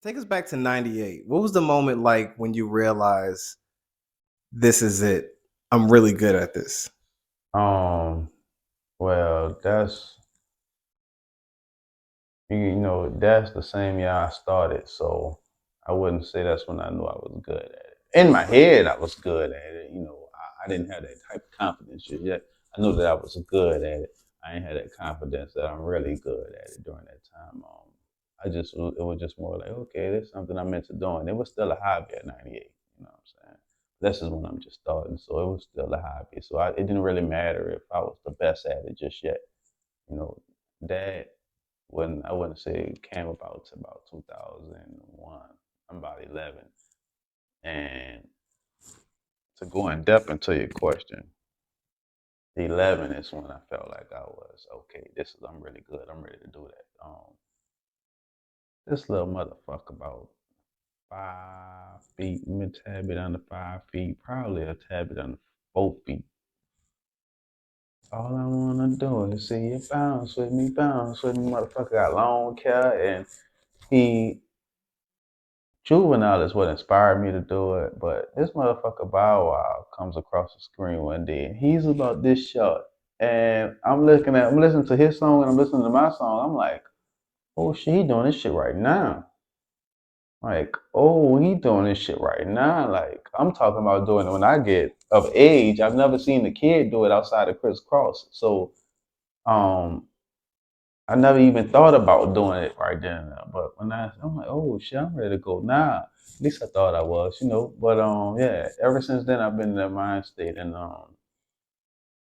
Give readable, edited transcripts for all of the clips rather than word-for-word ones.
Take us back to 98. What was the moment like when you realized this is it? I'm really good at this. Um, well, that's the same year I started, so I wouldn't say that's when I knew I was good at it. In my head, I was good at it. I didn't have that type of confidence just yet. I knew that I was good at it. I ain't had that confidence that I'm really good at it during that time. It was just more like, okay, this is something I'm meant to do, and it was still a hobby at 98. You know what I'm saying? This is when I'm just starting, so it was still a hobby. It didn't really matter if I was the best at it just yet. You know, that when I wouldn't say it came about to about 2001. I'm about 11. And to go in depth into your question, 11 is when I felt like I was okay. I'm really good. I'm ready to do that. This little motherfucker about 5 feet, maybe a tad bit under 5 feet, probably a tad bit under 4 feet. All I wanna do is see you bounce with me. Motherfucker got long hair and he Juvenile is what inspired me to do it, but this motherfucker Bow Wow comes across the screen one day and he's about this short. And I'm listening to his song and I'm listening to my song. I'm like, oh shit, he doing this shit right now. Like, oh, he doing this shit right now. Like, I'm talking about doing it when I get of age. I've never seen a kid do it outside of Chris Cross. So, um, I never even thought about doing it right then and there. But I'm like, oh shit, I'm ready to go now. At least I thought I was. But yeah, ever since then I've been in that mind state, and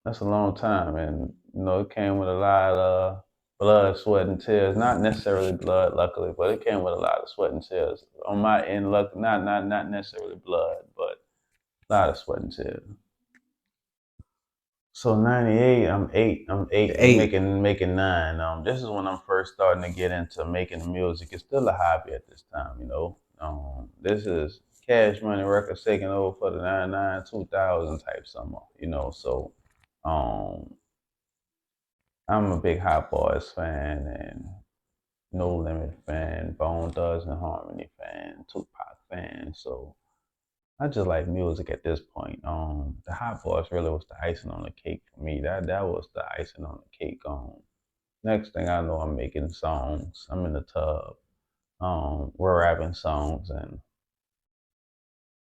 that's a long time. And it came with a lot of blood, sweat, and tears. Not necessarily blood, luckily, but it came with a lot of sweat and tears on my end. Luck, not necessarily blood, but a lot of sweat and tears. So 98, I'm eight. I'm eight, Eight. making nine. This is when I'm first starting to get into making music. It's still a hobby at this time. This is Cash Money Records taking over for the 99 2000 type summer. So um, I'm a big Hot Boys fan and No Limit fan, Bone Thugs and Harmony fan, Tupac fan. So I just like music at this point. The Hot Boys really was the icing on the cake for me. That was the icing on the cake. Next thing I know, I'm making songs. I'm in the tub. We're rapping songs, and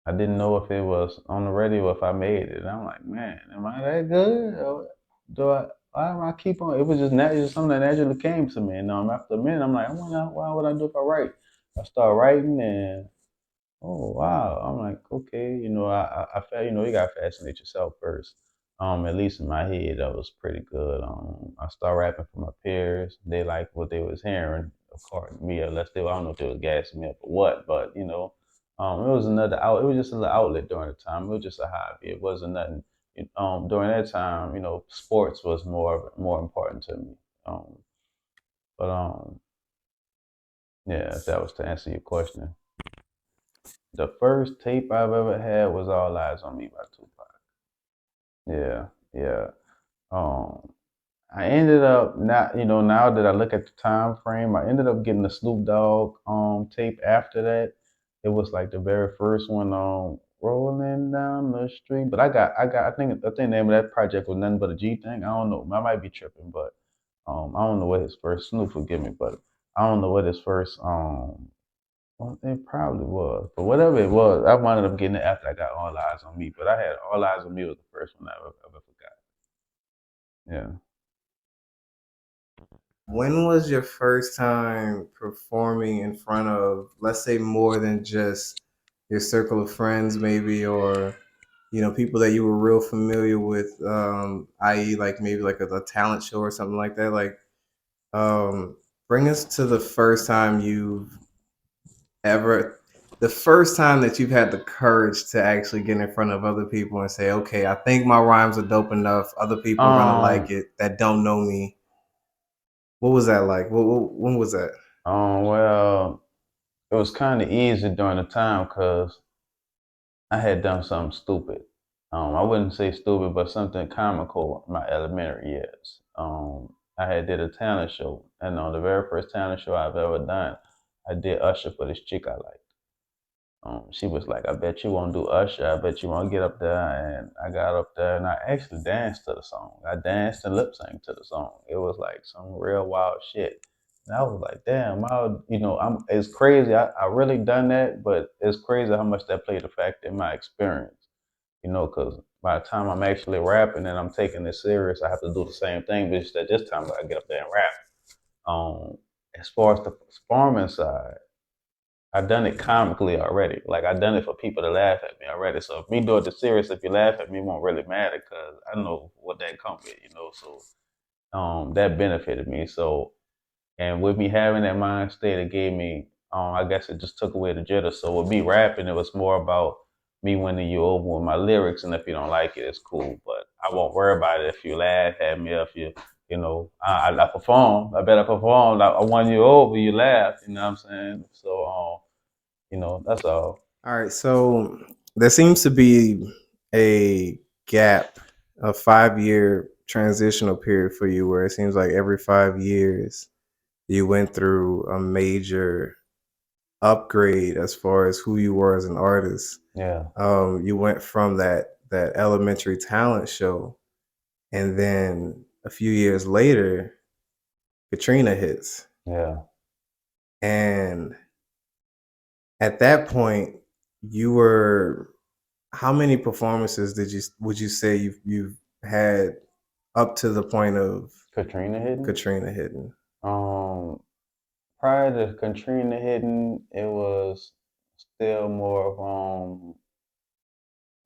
I didn't know if it was on the radio if I made it. And I'm like, man, am I that good? Or do I? Why am I keep on? It was just natural, something that naturally came to me. And after a minute, I'm like, why would I do if I write? I start writing, and oh wow! I'm like, okay, I felt, you gotta fascinate yourself first. At least in my head, that was pretty good. I started rapping for my peers. They liked what they was hearing, according to me, unless I don't know if they was gassing me up or what, but it was another out. It was just another outlet during the time. It was just a hobby. It wasn't nothing. During that time, sports was more important to me. Um, but yeah, if that was to answer your question. The first tape I've ever had was All Eyes on Me by Tupac. Yeah, yeah. Um, I ended up not, now that I look at the time frame, I ended up getting the Snoop Dogg tape after that. It was like the very first one Rolling Down the Street. But I think the name of that project was nothing but a G thing. I don't know. I might be tripping, but I don't know what his first Snoop forgive me, but I don't know what his first well, it probably was. But whatever it was, I wound up getting it after I got All Eyes on Me. But I had All Eyes on Me was the first one I ever forgot. Yeah. When was your first time performing in front of, let's say, more than just your circle of friends, maybe, or people that you were real familiar with, i.e., like maybe like a talent show or something like that? Like, bring us to ever, the first time that you've had the courage to actually get in front of other people and say, okay, I think my rhymes are dope enough. Other people are gonna like Um. it that don't know me. What was that like? When was that? Well, it was kind of easy during the time because I had done something stupid. I wouldn't say stupid, but something comical in my elementary years. I had did a talent show, and on the very first talent show I've ever done, I did Usher for this chick I liked. She was like, I bet you won't do Usher. I bet you won't get up there. And I got up there and I actually danced to the song. I danced and lip synced to the song. It was like some real wild shit. And I was like, damn, it's crazy. I really done that, but it's crazy how much that played a factor in my experience, because by the time I'm actually rapping and I'm taking it serious, I have to do the same thing, but just at this time, I get up there and rap. Um, as far as the performing side, I done it comically already. Like I done it for people to laugh at me already. So if me do it the serious, if you laugh at me, it won't really matter because I know what that comes with. So that benefited me. So and with me having that mind state, it gave me, I guess it just took away the jitter. So with me rapping, it was more about me winning you over with my lyrics. And if you don't like it, it's cool. But I won't worry about it if you laugh at me, if I perform. I better perform. I won you over, you laugh. You know what I'm saying? So, that's all. All right, so there seems to be a gap, a 5 year transitional period for you where it seems like every 5 years you went through a major upgrade as far as who you were as an artist. Yeah, You went from that elementary talent show, and then a few years later, Katrina hits, yeah. and at that point, you were how many performances would you say you've had up to the point of Katrina hitting. Katrina hitting? Um, Prior to Katrina hitting, it was still more of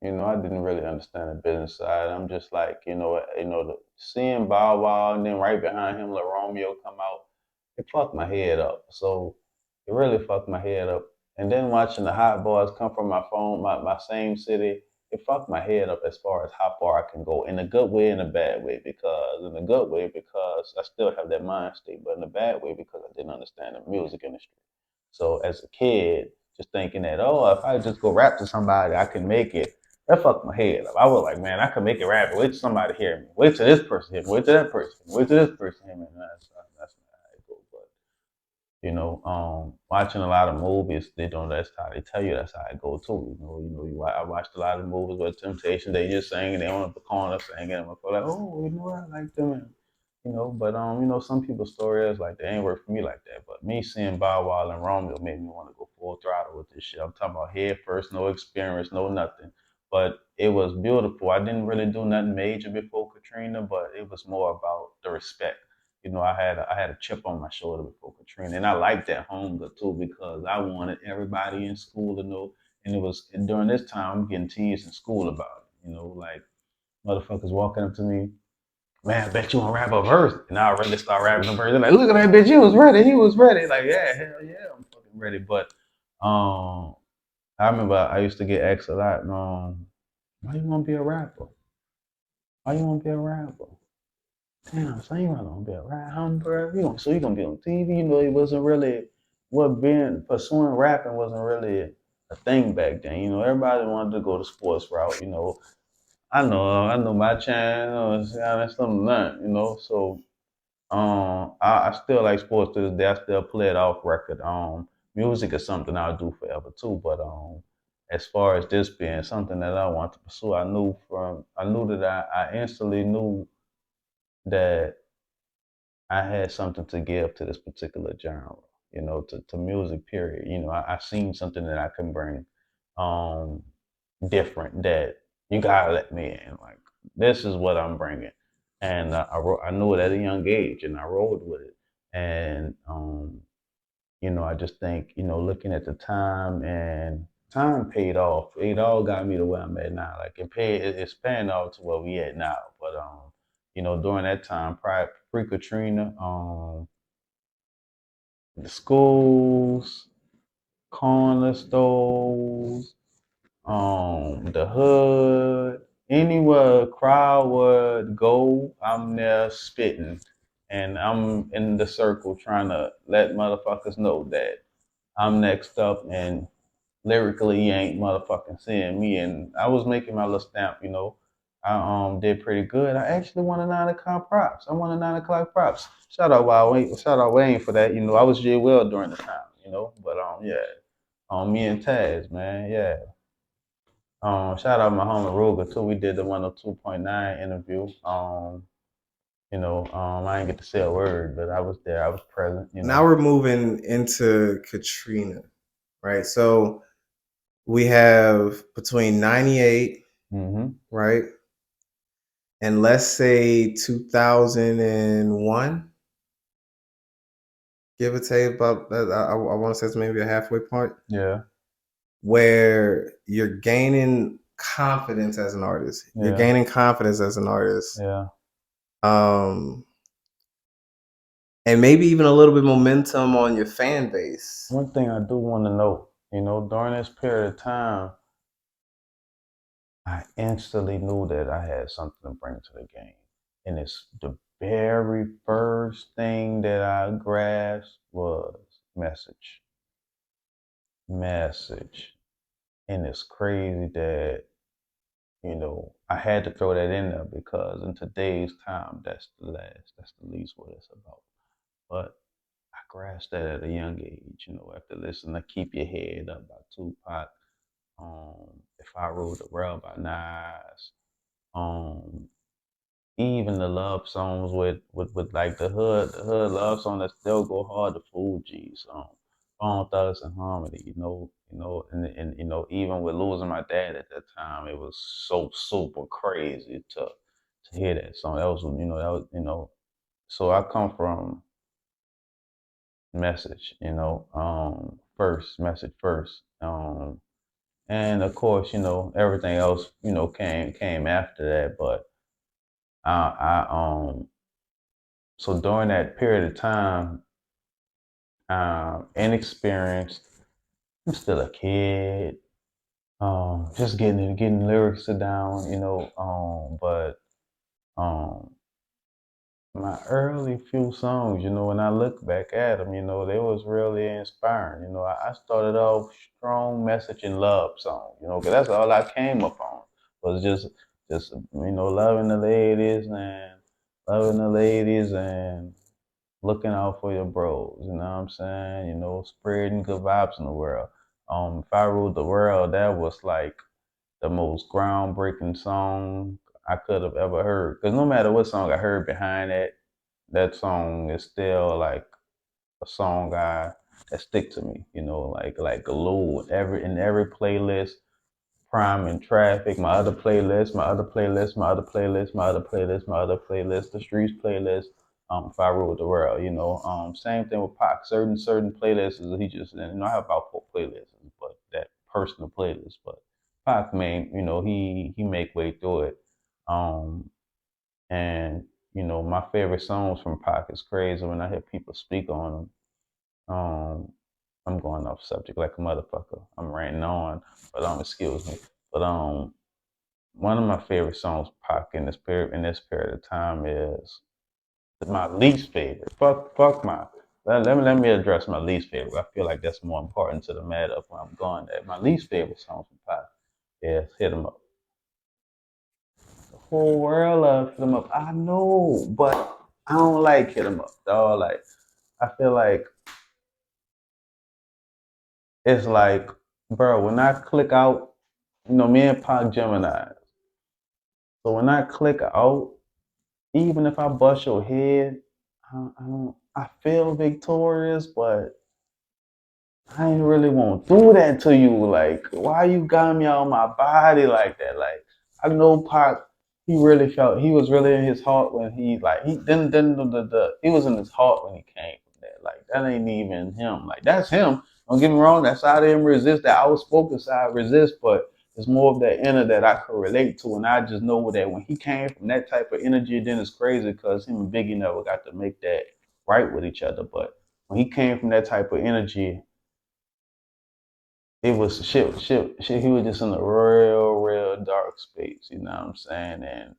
I didn't really understand the business side. I'm just like, seeing Bow Wow and then right behind him, Lil Romeo come out, it fucked my head up. So it really fucked my head up. And then watching the Hot Boys come from my phone, my same city, it fucked my head up as far as how far I can go in a good way and a bad way. Because in a good way, because I still have that mind state, but in a bad way because I didn't understand the music industry. So as a kid, just thinking that, oh, if I just go rap to somebody, I can make it. That fucked my head up. I was like, man, I could make it rap. Wait till somebody hear me. Wait till this person hear me. Wait till that person. Wait till this person hear me. And that's not how it goes. But watching a lot of movies, that's how they tell you that's how it goes too. I watched a lot of movies with Temptation. They just singing. They on the corner singing. And I feel like, oh, I like them. But some people's story is like they ain't work for me like that. But me seeing Bow Wow and Romeo made me want to go full throttle with this shit. I'm talking about head first, no experience, no nothing. But it was beautiful. I didn't really do nothing major before Katrina, but it was more about the respect. I had a chip on my shoulder before Katrina, and I liked that hunger too because I wanted everybody in school to know. And it was during this time I'm getting teased in school about it. Like motherfuckers walking up to me, man, I bet you want to rap a verse. And I really start rapping a verse. They're like, look at that bitch, he was ready. He was ready. Like, yeah, hell yeah, I'm fucking ready. But I remember I used to get asked a lot, why you want to be a rapper? Why you want to be a rapper? Damn, so you want to be a rapper, bro? So you gonna be on TV? It wasn't really what being pursuing rapping wasn't really a thing back then. Everybody wanted to go the sports route. I know my channel. That's something to learn. So I still like sports to this day. I still play it off record. Music is something I'll do forever too. But as far as this being something that I want to pursue, I knew that I instantly knew that I had something to give to this particular genre. To music. Period. I seen something that I can bring, um, different that you gotta let me in. Like this is what I'm bringing, and I knew it at a young age, and I rolled with it. And I just think looking at the time and time paid off. It all got me to where I'm at now. Like it's paying off to where we at now. But during that time, prior pre Katrina, the schools, corner stores, the hood, anywhere a crowd would go, I'm there spitting, and I'm in the circle trying to let motherfuckers know that I'm next up, and lyrically, you ain't motherfucking seeing me. And I was making my little stamp. I did pretty good. I actually won a 9 o'clock props. I won a 9 o'clock props. Shout out Wayne for that. I was J Will during the time. you know. But yeah, me and Taz, man, yeah. Shout out my homie Ruger too. We did the 102.9 interview. I didn't get to say a word, but I was there. I was present. You Now know. we're moving into Katrina, right? So we have between 98, Hmm. right? And let's say 2001, give or take about that. I want to say it's maybe a halfway point Yeah. where you're gaining confidence as an artist. You're Yeah. gaining confidence as an artist. Yeah. Um, and maybe even a little bit momentum on your fan base. One thing I do want to note, during this period of time, I instantly knew that I had something to bring to the game. And it's the very first thing that I grasped was message. Message. And it's crazy that, I had to throw that in there because in today's time, that's the least what it's about. But I grasped that at a young age, after listening to Keep Your Head Up by Tupac, If I Ruled the World by Nas, um, even the love songs with like the hood love song that still go hard, the Fugees, Bone Thugs and Harmony, and even with losing my dad at that time, it was so super crazy to hear that song. So I come from message, first message first, and of course, everything else, came after that, but I so during that period of time, inexperienced, I'm still a kid, just getting lyrics down, but um, my early few songs, when I look back at them, they was really inspiring. I started off strong message and love song, because that's all I came up on was just loving the ladies and looking out for your bros. You know what I'm saying? Spreading good vibes in the world. If I ruled the world, that was like the most groundbreaking song I could have ever heard. Because no matter what song I heard behind that song is still like a song that stick to me. Like glue in every playlist. Prime and Traffic, my other playlist, my other playlist, my other playlist, my other playlist, my other playlist, the Streets playlist. If I ruled the world, same thing with Pac. Certain playlists, he just, I have about 4 playlists, but that personal playlist. But Pac, man, he make way through it. Um, and my favorite songs from Pac is crazy when I hear people speak on them. I'm going off subject like a motherfucker. I'm ranting on, but excuse me. But one of my favorite songs, Pac, in this period of time is my least favorite. Fuck my. Let me address my least favorite. I feel like that's more important to the matter of where I'm going at. My least favorite song from Pac is "Hit 'Em Up." The whole world loves "Hit 'Em Up." I know, but I don't like "Hit 'Em Up." Dog. Like I feel like it's like, bro, when I click out, me and Pac Gemini. So when I click out, even if I bust your head, I feel victorious, but I ain't really want to do that to you. Like, why you got me on my body like that? Like, I know Pac, he was really in his heart when he was in his heart when he came from that. Like, that ain't even him. Like, that's him. Don't get me wrong, that side of him resist, that outspoken side resist, but it's more of that inner that I could relate to. And I just know that when he came from that type of energy, then it's crazy because him and Biggie never got to make that right with each other. But when he came from that type of energy, it was shit. He was just in a real dark space. You know what I'm saying? And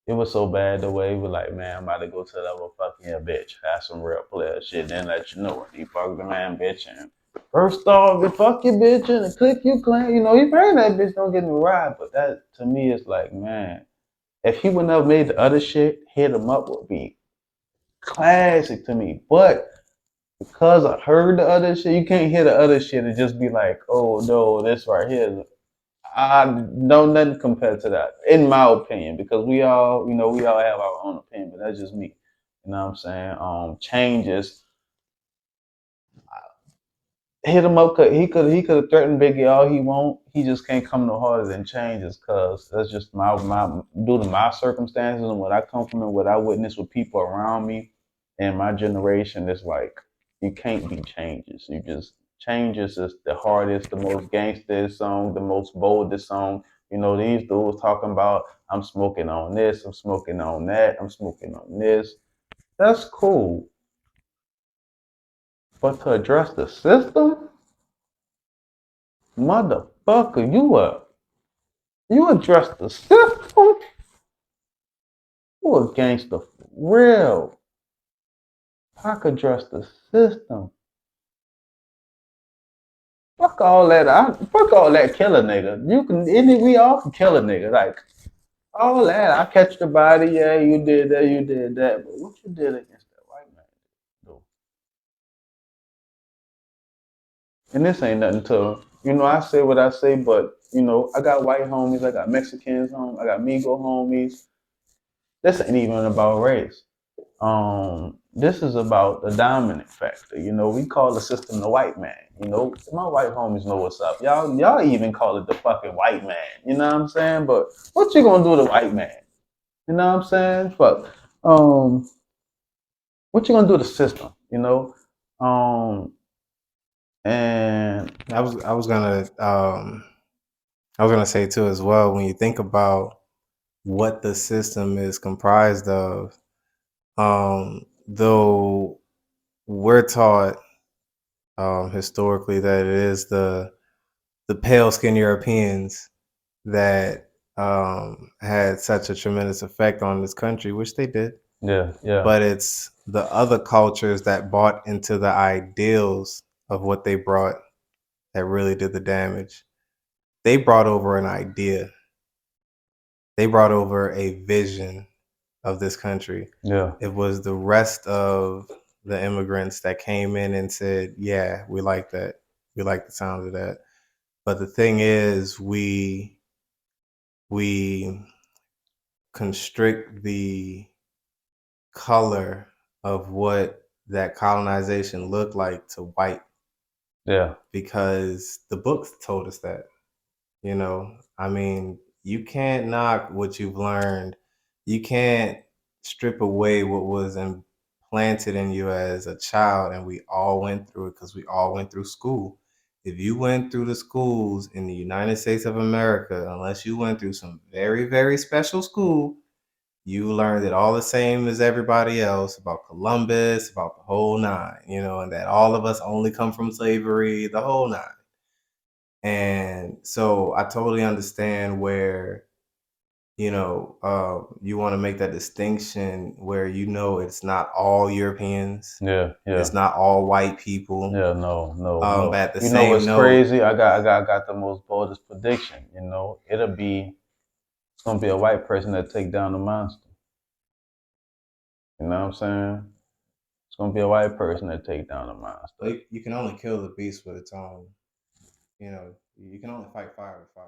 it was so bad the way he was like, man, I'm about to go to the level fucking your bitch. Have some real player shit. Then let you know when he fucked the man bitch. And first off, if fuck your bitch and the click you claim, you paying that bitch, don't get me right. But that to me is like, man, if he would never made the other shit, hit him up would be classic to me. But because I heard the other shit, you can't hear the other shit and just be like, oh no, this right here. I don't nothing compared to that, in my opinion, because we all have our own opinion, but that's just me. You know what I'm saying? Changes hit him up. He could have threatened Biggie all he want. He just can't come no harder than changes, cause that's just my due to my circumstances and what I come from and what I witness with people around me and my generation. It's like you can't be changes. You just changes is the hardest, the most gangster song, the most boldest song. You know, these dudes talking about I'm smoking on this, I'm smoking on that, I'm smoking on this. That's cool, but to address the system, motherfucker, you address the system. You a gangster for real. I could address the system. Fuck all that kill a nigga. You can we all can kill a nigga. Like all that. I catch the body, yeah, you did that, you did that. But what you did against that white man, though? And this ain't nothing to I say what I say, but I got white homies, I got Mexicans homies, I got Migo homies. This ain't even about race. This is about the dominant factor. We call the system the white man. My white homies know what's up. Y'all even call it the fucking white man. You know what I'm saying? But what you gonna do to the white man? You know what I'm saying? Fuck. Um, what you gonna do to the system? Um, and I was gonna say too as well, when you think about what the system is comprised of, though we're taught historically that it is the pale skinned Europeans that had such a tremendous effect on this country, which they did. yeah, yeah, But it's the other cultures that bought into the ideals of what they brought that really did the damage. They brought over an idea, they brought over a vision of this country. yeah, It was the rest of the immigrants that came in and said, yeah, we like that. We like the sound of that. But the thing is, we constrict the color of what that colonization looked like to white, yeah, because the books told us that. I mean, you can't knock what you've learned. You can't strip away what was implanted in you as a child, and we all went through it because we all went through school. If you went through the schools in the United States of America, unless you went through some very, very special school, you learned it all the same as everybody else about Columbus, about the whole nine, and that all of us only come from slavery, the whole nine. And so I totally understand where, you want to make that distinction where it's not all Europeans, yeah, yeah. it's not all white people. Yeah, no, no, But no. at the You know same what's note, crazy? I got the most boldest prediction. It's gonna be a white person that take down the monster. You know what I'm saying? It's gonna be a white person that take down the monster. you can only kill the beast with its own, you can only fight fire with fire.